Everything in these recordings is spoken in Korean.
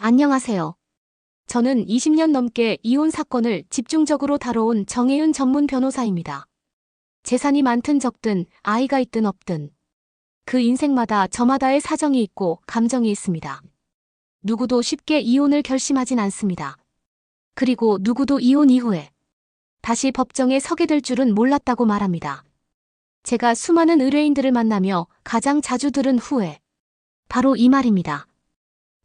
안녕하세요. 저는 20년 넘게 이혼 사건을 집중적으로 다뤄온 정혜윤 전문 변호사입니다. 재산이 많든 적든 아이가 있든 없든 그 인생마다 저마다의 사정이 있고 감정이 있습니다. 누구도 쉽게 이혼을 결심하진 않습니다. 그리고 누구도 이혼 이후에 다시 법정에 서게 될 줄은 몰랐다고 말합니다. 제가 수많은 의뢰인들을 만나며 가장 자주 들은 후회. 바로 이 말입니다.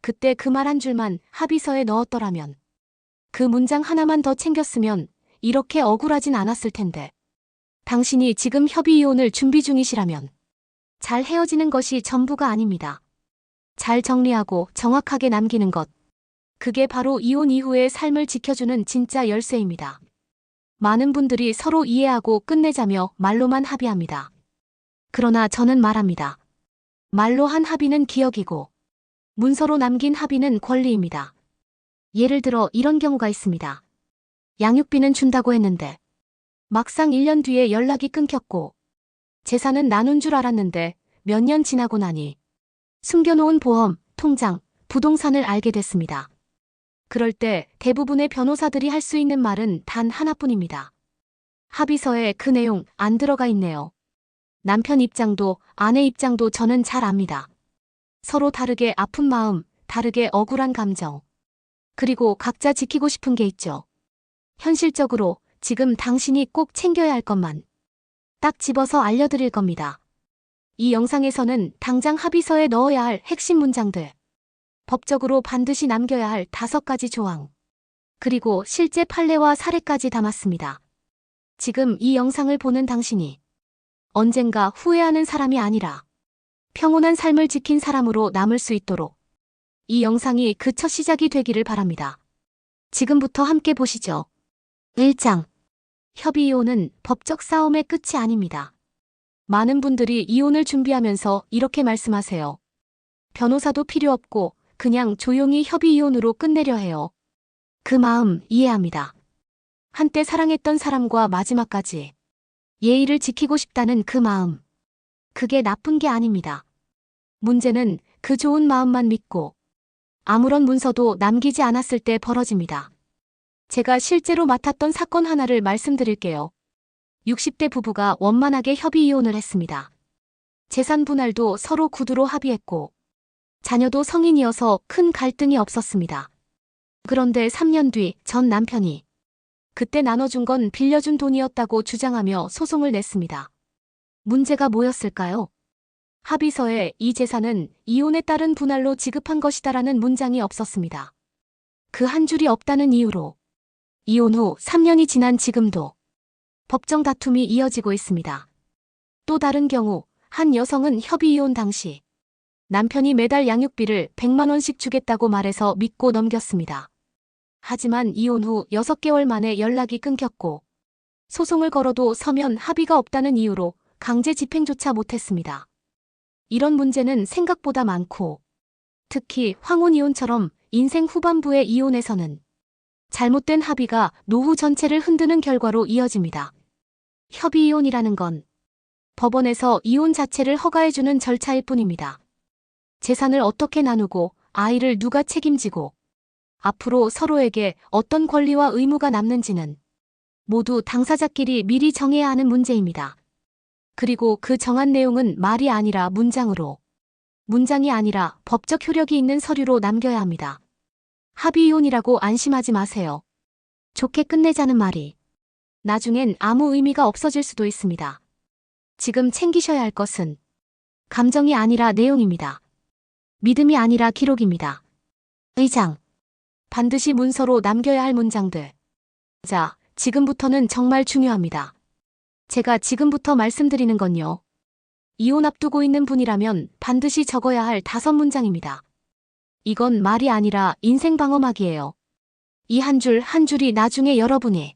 그때 그 말 한 줄만 합의서에 넣었더라면, 그 문장 하나만 더 챙겼으면 이렇게 억울하진 않았을 텐데. 당신이 지금 협의이혼을 준비 중이시라면 잘 헤어지는 것이 전부가 아닙니다. 잘 정리하고 정확하게 남기는 것. 그게 바로 이혼 이후의 삶을 지켜주는 진짜 열쇠입니다. 많은 분들이 서로 이해하고 끝내자며 말로만 합의합니다. 그러나 저는 말합니다. 말로 한 합의는 기억이고 문서로 남긴 합의는 권리입니다. 예를 들어 이런 경우가 있습니다. 양육비는 준다고 했는데 막상 1년 뒤에 연락이 끊겼고 재산은 나눈 줄 알았는데 몇 년 지나고 나니 숨겨놓은 보험, 통장, 부동산을 알게 됐습니다. 그럴 때 대부분의 변호사들이 할 수 있는 말은 단 하나뿐입니다. 합의서에 그 내용 안 들어가 있네요. 남편 입장도 아내 입장도 저는 잘 압니다. 서로 다르게 아픈 마음, 다르게 억울한 감정. 그리고 각자 지키고 싶은 게 있죠. 현실적으로 지금 당신이 꼭 챙겨야 할 것만 딱 집어서 알려드릴 겁니다. 이 영상에서는 당장 합의서에 넣어야 할 핵심 문장들, 법적으로 반드시 남겨야 할 5가지 조항, 그리고 실제 판례와 사례까지 담았습니다. 지금 이 영상을 보는 당신이 언젠가 후회하는 사람이 아니라 평온한 삶을 지킨 사람으로 남을 수 있도록 이 영상이 그 첫 시작이 되기를 바랍니다. 지금부터 함께 보시죠. 1장. 협의이혼은 법적 싸움의 끝이 아닙니다. 많은 분들이 이혼을 준비하면서 이렇게 말씀하세요. 변호사도 필요 없고 그냥 조용히 협의이혼으로 끝내려 해요. 그 마음 이해합니다. 한때 사랑했던 사람과 마지막까지 예의를 지키고 싶다는 그 마음. 그게 나쁜 게 아닙니다. 문제는 그 좋은 마음만 믿고 아무런 문서도 남기지 않았을 때 벌어집니다. 제가 실제로 맡았던 사건 하나를 말씀드릴게요. 60대 부부가 원만하게 협의이혼을 했습니다. 재산 분할도 서로 구두로 합의했고 자녀도 성인이어서 큰 갈등이 없었습니다. 그런데 3년 뒤 전 남편이 그때 나눠준 건 빌려준 돈이었다고 주장하며 소송을 냈습니다. 문제가 뭐였을까요? 합의서에 이 재산은 이혼에 따른 분할로 지급한 것이다라는 문장이 없었습니다. 그 한 줄이 없다는 이유로 이혼 후 3년이 지난 지금도 법정 다툼이 이어지고 있습니다. 또 다른 경우 한 여성은 협의이혼 당시 남편이 매달 양육비를 100만 원씩 주겠다고 말해서 믿고 넘겼습니다. 하지만 이혼 후 6개월 만에 연락이 끊겼고 소송을 걸어도 서면 합의가 없다는 이유로 강제 집행조차 못했습니다. 이런 문제는 생각보다 많고 특히 황혼이혼처럼 인생 후반부의 이혼에서는 잘못된 합의가 노후 전체를 흔드는 결과로 이어집니다. 협의이혼이라는 건 법원에서 이혼 자체를 허가해주는 절차일 뿐입니다. 재산을 어떻게 나누고 아이를 누가 책임지고 앞으로 서로에게 어떤 권리와 의무가 남는지는 모두 당사자끼리 미리 정해야 하는 문제입니다. 그리고 그 정한 내용은 말이 아니라 문장으로, 문장이 아니라 법적 효력이 있는 서류로 남겨야 합니다. 합의이혼이라고 안심하지 마세요. 좋게 끝내자는 말이 나중엔 아무 의미가 없어질 수도 있습니다. 지금 챙기셔야 할 것은 감정이 아니라 내용입니다. 믿음이 아니라 기록입니다. 의장. 반드시 문서로 남겨야 할 문장들. 자, 지금부터는 정말 중요합니다. 제가 지금부터 말씀드리는 건요. 이혼 앞두고 있는 분이라면 반드시 적어야 할 5문장입니다. 이건 말이 아니라 인생 방어막이에요. 이 한 줄 한 줄이 나중에 여러분의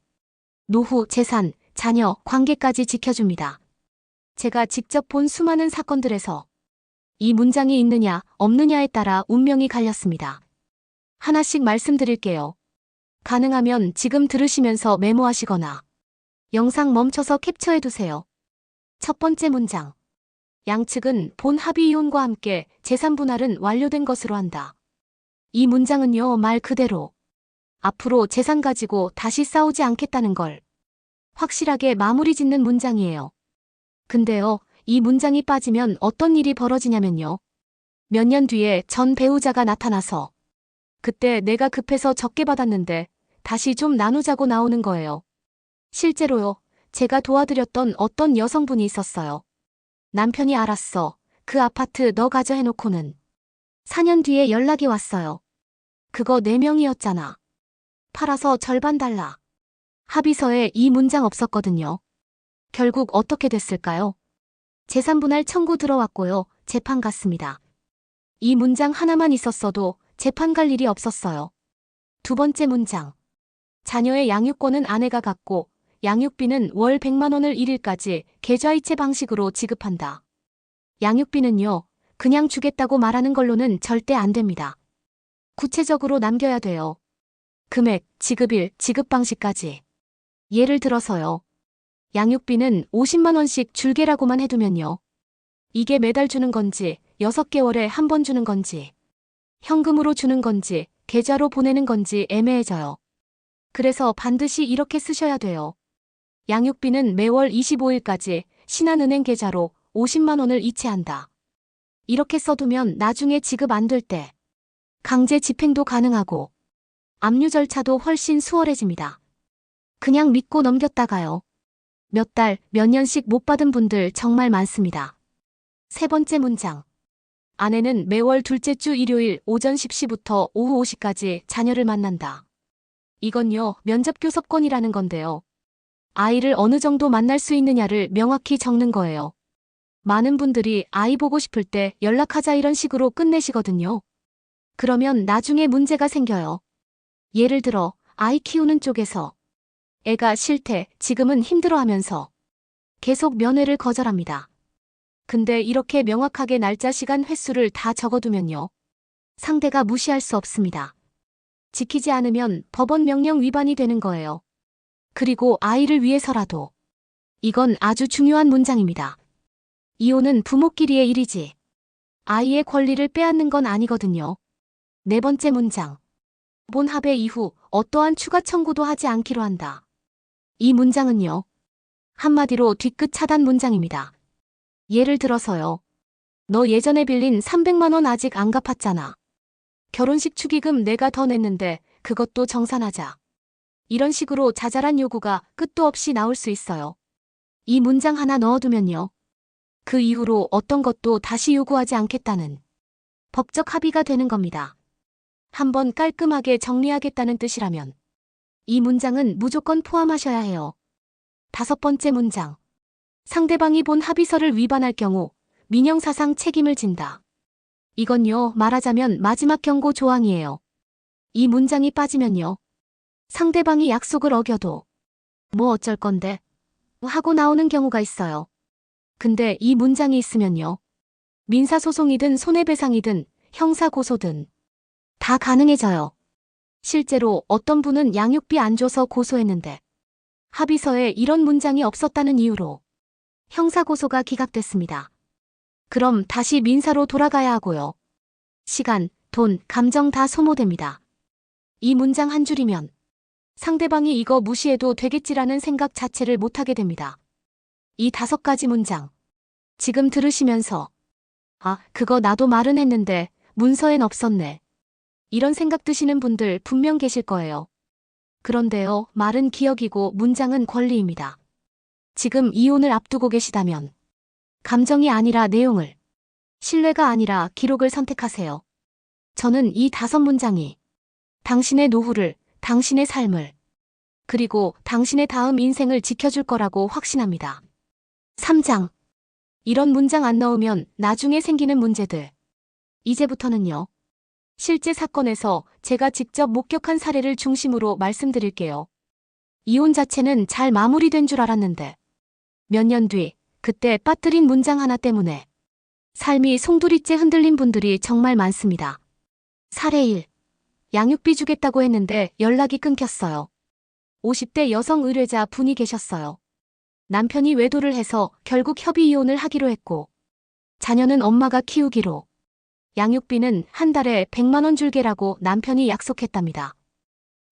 노후, 재산, 자녀, 관계까지 지켜줍니다. 제가 직접 본 수많은 사건들에서 이 문장이 있느냐, 없느냐에 따라 운명이 갈렸습니다. 하나씩 말씀드릴게요. 가능하면 지금 들으시면서 메모하시거나 영상 멈춰서 캡처해두세요. 첫 번째 문장. 양측은 본 합의이혼과 함께 재산 분할은 완료된 것으로 한다. 이 문장은요, 말 그대로 앞으로 재산 가지고 다시 싸우지 않겠다는 걸 확실하게 마무리 짓는 문장이에요. 근데요, 이 문장이 빠지면 어떤 일이 벌어지냐면요. 몇 년 뒤에 전 배우자가 나타나서 그때 내가 급해서 적게 받았는데 다시 좀 나누자고 나오는 거예요. 실제로요, 제가 도와드렸던 어떤 여성분이 있었어요. 남편이 알았어. 그 아파트 너 가져 해놓고는 4년 뒤에 연락이 왔어요. 그거 4명이었잖아. 팔아서 절반 달라. 합의서에 이 문장 없었거든요. 결국 어떻게 됐을까요? 재산분할 청구 들어왔고요. 재판 갔습니다. 이 문장 하나만 있었어도 재판 갈 일이 없었어요. 두 번째 문장. 자녀의 양육권은 아내가 갖고 양육비는 월 100만 원을 1일까지 계좌이체 방식으로 지급한다. 양육비는요, 그냥 주겠다고 말하는 걸로는 절대 안 됩니다. 구체적으로 남겨야 돼요. 금액, 지급일, 지급 방식까지. 예를 들어서요. 양육비는 50만 원씩 줄게라고만 해두면요. 이게 매달 주는 건지, 6개월에 한 번 주는 건지, 현금으로 주는 건지, 계좌로 보내는 건지 애매해져요. 그래서 반드시 이렇게 쓰셔야 돼요. 양육비는 매월 25일까지 신한은행 계좌로 50만 원을 이체한다. 이렇게 써두면 나중에 지급 안 될 때 강제 집행도 가능하고 압류 절차도 훨씬 수월해집니다. 그냥 믿고 넘겼다가요. 몇 달, 몇 년씩 못 받은 분들 정말 많습니다. 세 번째 문장. 아내는 매월 둘째 주 일요일 오전 10시부터 오후 5시까지 자녀를 만난다. 이건요, 면접 교섭권이라는 건데요. 아이를 어느 정도 만날 수 있느냐를 명확히 적는 거예요. 많은 분들이 아이 보고 싶을 때 연락하자 이런 식으로 끝내시거든요. 그러면 나중에 문제가 생겨요. 예를 들어 아이 키우는 쪽에서 애가 싫대, 지금은 힘들어하면서 계속 면회를 거절합니다. 근데 이렇게 명확하게 날짜, 시간, 횟수를 다 적어두면요. 상대가 무시할 수 없습니다. 지키지 않으면 법원 명령 위반이 되는 거예요. 그리고 아이를 위해서라도. 이건 아주 중요한 문장입니다. 이혼은 부모끼리의 일이지 아이의 권리를 빼앗는 건 아니거든요. 네 번째 문장. 본 합의 이후 어떠한 추가 청구도 하지 않기로 한다. 이 문장은요. 한마디로 뒤끝 차단 문장입니다. 예를 들어서요. 너 예전에 빌린 300만 원 아직 안 갚았잖아. 결혼식 축의금 내가 더 냈는데 그것도 정산하자. 이런 식으로 자잘한 요구가 끝도 없이 나올 수 있어요. 이 문장 하나 넣어두면요. 그 이후로 어떤 것도 다시 요구하지 않겠다는 법적 합의가 되는 겁니다. 한번 깔끔하게 정리하겠다는 뜻이라면 이 문장은 무조건 포함하셔야 해요. 다섯 번째 문장. 상대방이 본 합의서를 위반할 경우 민형사상 책임을 진다. 이건요, 말하자면 마지막 경고 조항이에요. 이 문장이 빠지면요. 상대방이 약속을 어겨도 뭐 어쩔 건데 하고 나오는 경우가 있어요. 근데 이 문장이 있으면요. 민사소송이든 손해배상이든 형사고소든 다 가능해져요. 실제로 어떤 분은 양육비 안 줘서 고소했는데 합의서에 이런 문장이 없었다는 이유로 형사고소가 기각됐습니다. 그럼 다시 민사로 돌아가야 하고요. 시간, 돈, 감정 다 소모됩니다. 이 문장 한 줄이면 상대방이 이거 무시해도 되겠지라는 생각 자체를 못하게 됩니다. 이 5가지 문장. 지금 들으시면서 아, 그거 나도 말은 했는데 문서엔 없었네. 이런 생각 드시는 분들 분명 계실 거예요. 그런데요, 말은 기억이고 문장은 권리입니다. 지금 이혼을 앞두고 계시다면 감정이 아니라 내용을, 신뢰가 아니라 기록을 선택하세요. 저는 이 5문장이 당신의 노후를, 당신의 삶을, 그리고 당신의 다음 인생을 지켜줄 거라고 확신합니다. 3장. 이런 문장 안 넣으면 나중에 생기는 문제들. 이제부터는요. 실제 사건에서 제가 직접 목격한 사례를 중심으로 말씀드릴게요. 이혼 자체는 잘 마무리된 줄 알았는데 몇 년 뒤, 그때 빠뜨린 문장 하나 때문에 삶이 송두리째 흔들린 분들이 정말 많습니다. 사례 1. 양육비 주겠다고 했는데 연락이 끊겼어요. 50대 여성 의뢰자 분이 계셨어요. 남편이 외도를 해서 결국 협의 이혼을 하기로 했고 자녀는 엄마가 키우기로. 양육비는 한 달에 100만 원 줄게라고 남편이 약속했답니다.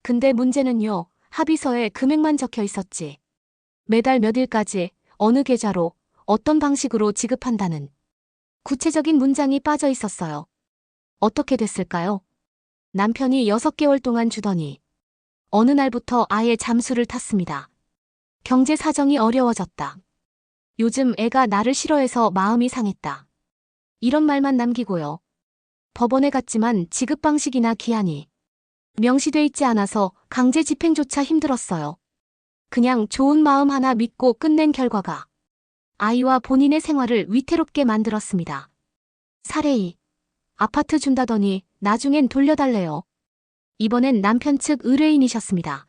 근데 문제는요, 합의서에 금액만 적혀 있었지. 매달 몇 일까지, 어느 계좌로, 어떤 방식으로 지급한다는 구체적인 문장이 빠져 있었어요. 어떻게 됐을까요? 남편이 6개월 동안 주더니 어느 날부터 아예 잠수를 탔습니다. 경제 사정이 어려워졌다. 요즘 애가 나를 싫어해서 마음이 상했다. 이런 말만 남기고요. 법원에 갔지만 지급 방식이나 기한이 명시돼 있지 않아서 강제 집행조차 힘들었어요. 그냥 좋은 마음 하나 믿고 끝낸 결과가 아이와 본인의 생활을 위태롭게 만들었습니다. 사례 2. 아파트 준다더니 나중엔 돌려달래요. 이번엔 남편 측 의뢰인이셨습니다.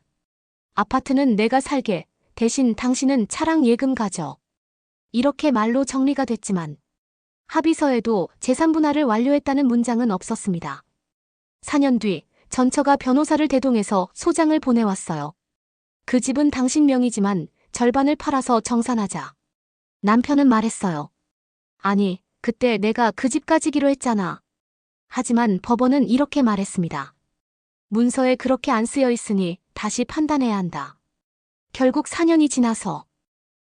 아파트는 내가 살게, 대신 당신은 차량 예금 가져. 이렇게 말로 정리가 됐지만 합의서에도 재산 분할을 완료했다는 문장은 없었습니다. 4년 뒤 전처가 변호사를 대동해서 소장을 보내왔어요. 그 집은 당신 명의지만 절반을 팔아서 정산하자. 남편은 말했어요. 아니, 그때 내가 그 집 가지기로 했잖아. 하지만 법원은 이렇게 말했습니다. 문서에 그렇게 안 쓰여 있으니 다시 판단해야 한다. 결국 4년이 지나서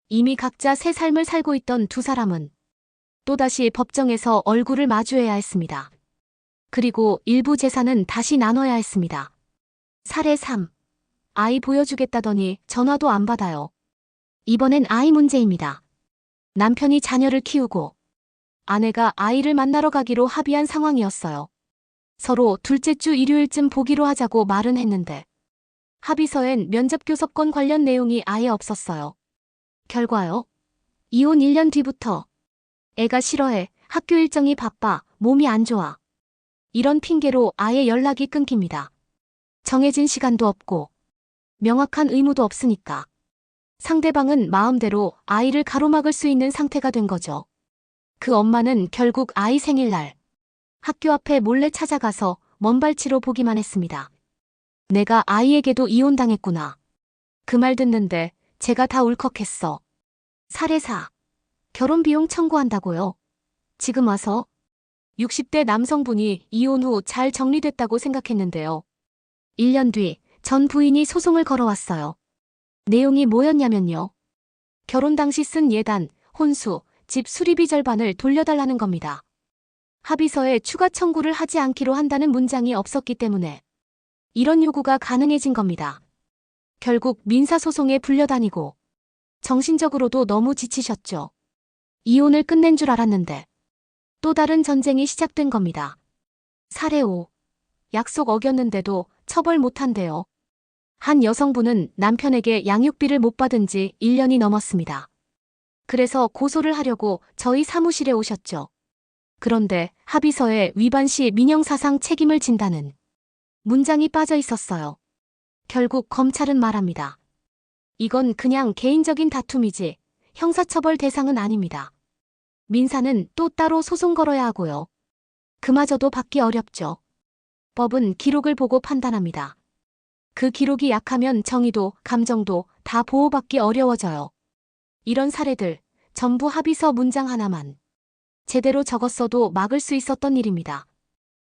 이미 각자 새 삶을 살고 있던 두 사람은 또다시 법정에서 얼굴을 마주해야 했습니다. 그리고 일부 재산은 다시 나눠야 했습니다. 사례 3. 아이 보여주겠다더니 전화도 안 받아요. 이번엔 아이 문제입니다. 남편이 자녀를 키우고 아내가 아이를 만나러 가기로 합의한 상황이었어요. 서로 둘째 주 일요일쯤 보기로 하자고 말은 했는데 합의서엔 면접교섭권 관련 내용이 아예 없었어요. 결과요. 이혼 1년 뒤부터 애가 싫어해, 학교 일정이 바빠, 몸이 안 좋아. 이런 핑계로 아예 연락이 끊깁니다. 정해진 시간도 없고 명확한 의무도 없으니까 상대방은 마음대로 아이를 가로막을 수 있는 상태가 된 거죠. 그 엄마는 결국 아이 생일날 학교 앞에 몰래 찾아가서 먼발치로 보기만 했습니다. 내가 아이에게도 이혼당했구나. 그 말 듣는데 제가 다 울컥했어. 사례 4. 결혼 비용 청구한다고요? 지금 와서 60대 남성분이 이혼 후 잘 정리됐다고 생각했는데요. 1년 뒤 전 부인이 소송을 걸어왔어요. 내용이 뭐였냐면요. 결혼 당시 쓴 예단, 혼수, 집 수리비 절반을 돌려달라는 겁니다. 합의서에 추가 청구를 하지 않기로 한다는 문장이 없었기 때문에 이런 요구가 가능해진 겁니다. 결국 민사소송에 불려다니고 정신적으로도 너무 지치셨죠. 이혼을 끝낸 줄 알았는데 또 다른 전쟁이 시작된 겁니다. 사례 5. 약속 어겼는데도 처벌 못한대요. 한 여성분은 남편에게 양육비를 못 받은 지 1년이 넘었습니다. 그래서 고소를 하려고 저희 사무실에 오셨죠. 그런데 합의서에 위반 시 민형사상 책임을 진다는 문장이 빠져 있었어요. 결국 검찰은 말합니다. 이건 그냥 개인적인 다툼이지 형사처벌 대상은 아닙니다. 민사는 또 따로 소송 걸어야 하고요. 그마저도 받기 어렵죠. 법은 기록을 보고 판단합니다. 그 기록이 약하면 정의도, 감정도 다 보호받기 어려워져요. 이런 사례들 전부 합의서 문장 하나만 제대로 적었어도 막을 수 있었던 일입니다.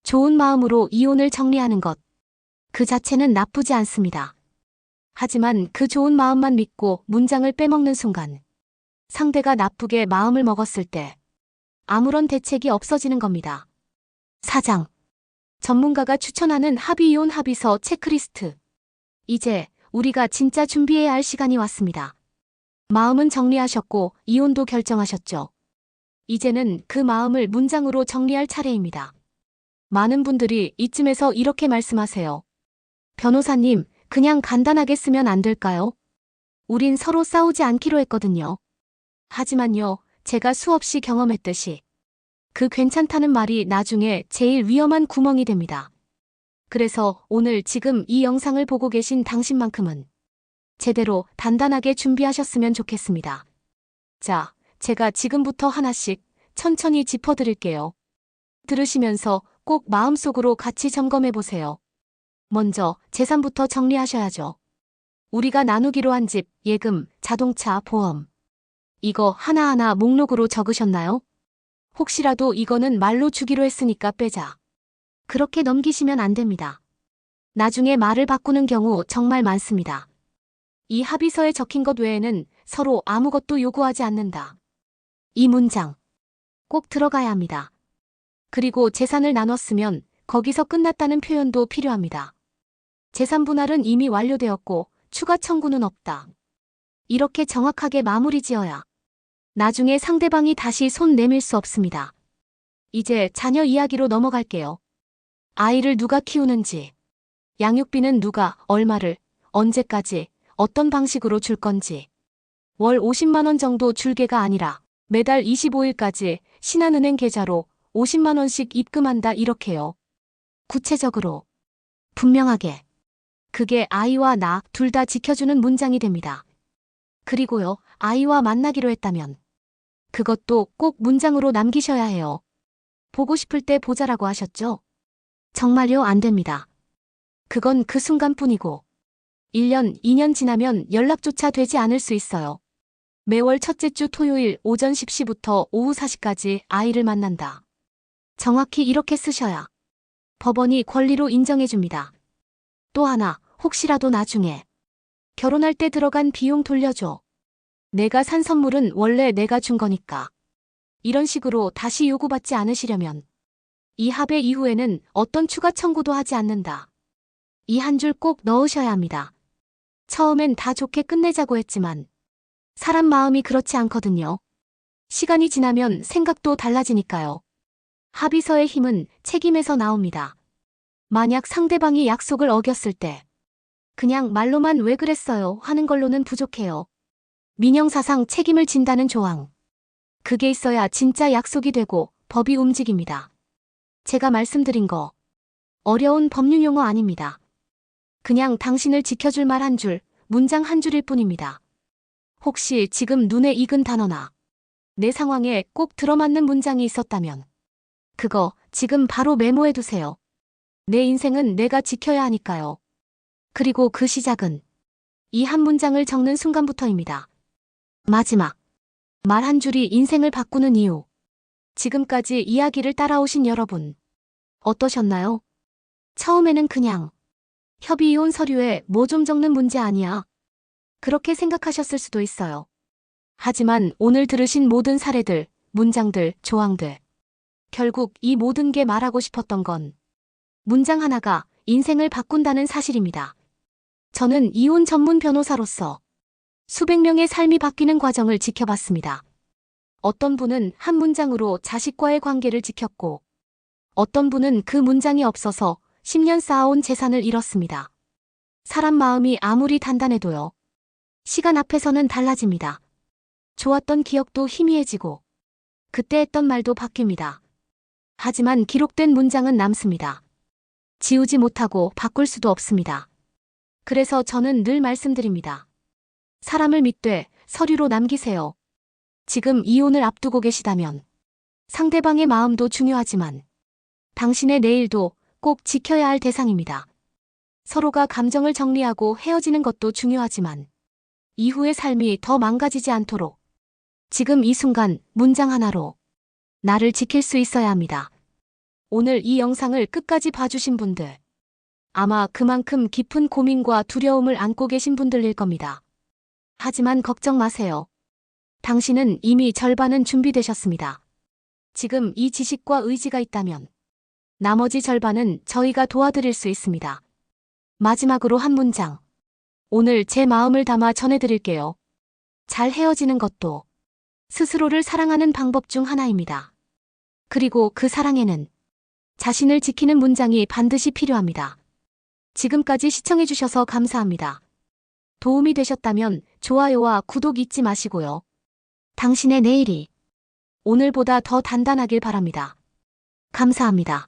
좋은 마음으로 이혼을 정리하는 것, 그 자체는 나쁘지 않습니다. 하지만 그 좋은 마음만 믿고 문장을 빼먹는 순간 상대가 나쁘게 마음을 먹었을 때 아무런 대책이 없어지는 겁니다. 4장. 전문가가 추천하는 합의이혼 합의서 체크리스트. 이제 우리가 진짜 준비해야 할 시간이 왔습니다. 마음은 정리하셨고 이혼도 결정하셨죠. 이제는 그 마음을 문장으로 정리할 차례입니다. 많은 분들이 이쯤에서 이렇게 말씀하세요. 변호사님, 그냥 간단하게 쓰면 안 될까요? 우린 서로 싸우지 않기로 했거든요. 하지만요, 제가 수없이 경험했듯이 그 괜찮다는 말이 나중에 제일 위험한 구멍이 됩니다. 그래서 오늘 지금 이 영상을 보고 계신 당신만큼은 제대로 단단하게 준비하셨으면 좋겠습니다. 자, 제가 지금부터 하나씩 천천히 짚어드릴게요. 들으시면서 꼭 마음속으로 같이 점검해보세요. 먼저 재산부터 정리하셔야죠. 우리가 나누기로 한 집, 예금, 자동차, 보험. 이거 하나하나 목록으로 적으셨나요? 혹시라도 이거는 말로 주기로 했으니까 빼자. 그렇게 넘기시면 안 됩니다. 나중에 말을 바꾸는 경우 정말 많습니다. 이 합의서에 적힌 것 외에는 서로 아무것도 요구하지 않는다. 이 문장 꼭 들어가야 합니다. 그리고 재산을 나눴으면 거기서 끝났다는 표현도 필요합니다. 재산 분할은 이미 완료되었고 추가 청구는 없다. 이렇게 정확하게 마무리 지어야 나중에 상대방이 다시 손 내밀 수 없습니다. 이제 자녀 이야기로 넘어갈게요. 아이를 누가 키우는지, 양육비는 누가, 얼마를, 언제까지, 어떤 방식으로 줄 건지, 월 50만 원 정도 줄게가 아니라 매달 25일까지 신한은행 계좌로 50만 원씩 입금한다 이렇게요. 구체적으로, 분명하게. 그게 아이와 나 둘 다 지켜주는 문장이 됩니다. 그리고요, 아이와 만나기로 했다면 그것도 꼭 문장으로 남기셔야 해요. 보고 싶을 때 보자라고 하셨죠? 정말요? 안 됩니다. 그건 그 순간뿐이고 1년, 2년 지나면 연락조차 되지 않을 수 있어요. 매월 첫째 주 토요일 오전 10시부터 오후 4시까지 아이를 만난다. 정확히 이렇게 쓰셔야 법원이 권리로 인정해줍니다. 또 하나, 혹시라도 나중에 결혼할 때 들어간 비용 돌려줘. 내가 산 선물은 원래 내가 준 거니까. 이런 식으로 다시 요구받지 않으시려면 이 합의 이후에는 어떤 추가 청구도 하지 않는다. 이 한 줄 꼭 넣으셔야 합니다. 처음엔 다 좋게 끝내자고 했지만 사람 마음이 그렇지 않거든요. 시간이 지나면 생각도 달라지니까요. 합의서의 힘은 책임에서 나옵니다. 만약 상대방이 약속을 어겼을 때 그냥 말로만 왜 그랬어요 하는 걸로는 부족해요. 민형사상 책임을 진다는 조항. 그게 있어야 진짜 약속이 되고 법이 움직입니다. 제가 말씀드린 거 어려운 법률 용어 아닙니다. 그냥 당신을 지켜줄 말 한 줄, 문장 한 줄일 뿐입니다. 혹시 지금 눈에 익은 단어나 내 상황에 꼭 들어맞는 문장이 있었다면 그거 지금 바로 메모해두세요. 내 인생은 내가 지켜야 하니까요. 그리고 그 시작은 이 한 문장을 적는 순간부터입니다. 마지막. 말 한 줄이 인생을 바꾸는 이유. 지금까지 이야기를 따라오신 여러분. 어떠셨나요? 처음에는 그냥 협의이혼 서류에 뭐 좀 적는 문제 아니야. 그렇게 생각하셨을 수도 있어요. 하지만 오늘 들으신 모든 사례들, 문장들, 조항들. 결국 이 모든 게 말하고 싶었던 건 문장 하나가 인생을 바꾼다는 사실입니다. 저는 이혼 전문 변호사로서 수백 명의 삶이 바뀌는 과정을 지켜봤습니다. 어떤 분은 한 문장으로 자식과의 관계를 지켰고, 어떤 분은 그 문장이 없어서 10년 쌓아온 재산을 잃었습니다. 사람 마음이 아무리 단단해도요. 시간 앞에서는 달라집니다. 좋았던 기억도 희미해지고, 그때 했던 말도 바뀝니다. 하지만 기록된 문장은 남습니다. 지우지 못하고 바꿀 수도 없습니다. 그래서 저는 늘 말씀드립니다. 사람을 믿되 서류로 남기세요. 지금 이혼을 앞두고 계시다면 상대방의 마음도 중요하지만 당신의 내일도 꼭 지켜야 할 대상입니다. 서로가 감정을 정리하고 헤어지는 것도 중요하지만 이후의 삶이 더 망가지지 않도록 지금 이 순간 문장 하나로 나를 지킬 수 있어야 합니다. 오늘 이 영상을 끝까지 봐주신 분들 아마 그만큼 깊은 고민과 두려움을 안고 계신 분들일 겁니다. 하지만 걱정 마세요. 당신은 이미 절반은 준비되셨습니다. 지금 이 지식과 의지가 있다면 나머지 절반은 저희가 도와드릴 수 있습니다. 마지막으로 한 문장. 오늘 제 마음을 담아 전해드릴게요. 잘 헤어지는 것도 스스로를 사랑하는 방법 중 하나입니다. 그리고 그 사랑에는 자신을 지키는 문장이 반드시 필요합니다. 지금까지 시청해주셔서 감사합니다. 도움이 되셨다면 좋아요와 구독 잊지 마시고요. 당신의 내일이 오늘보다 더 단단하길 바랍니다. 감사합니다.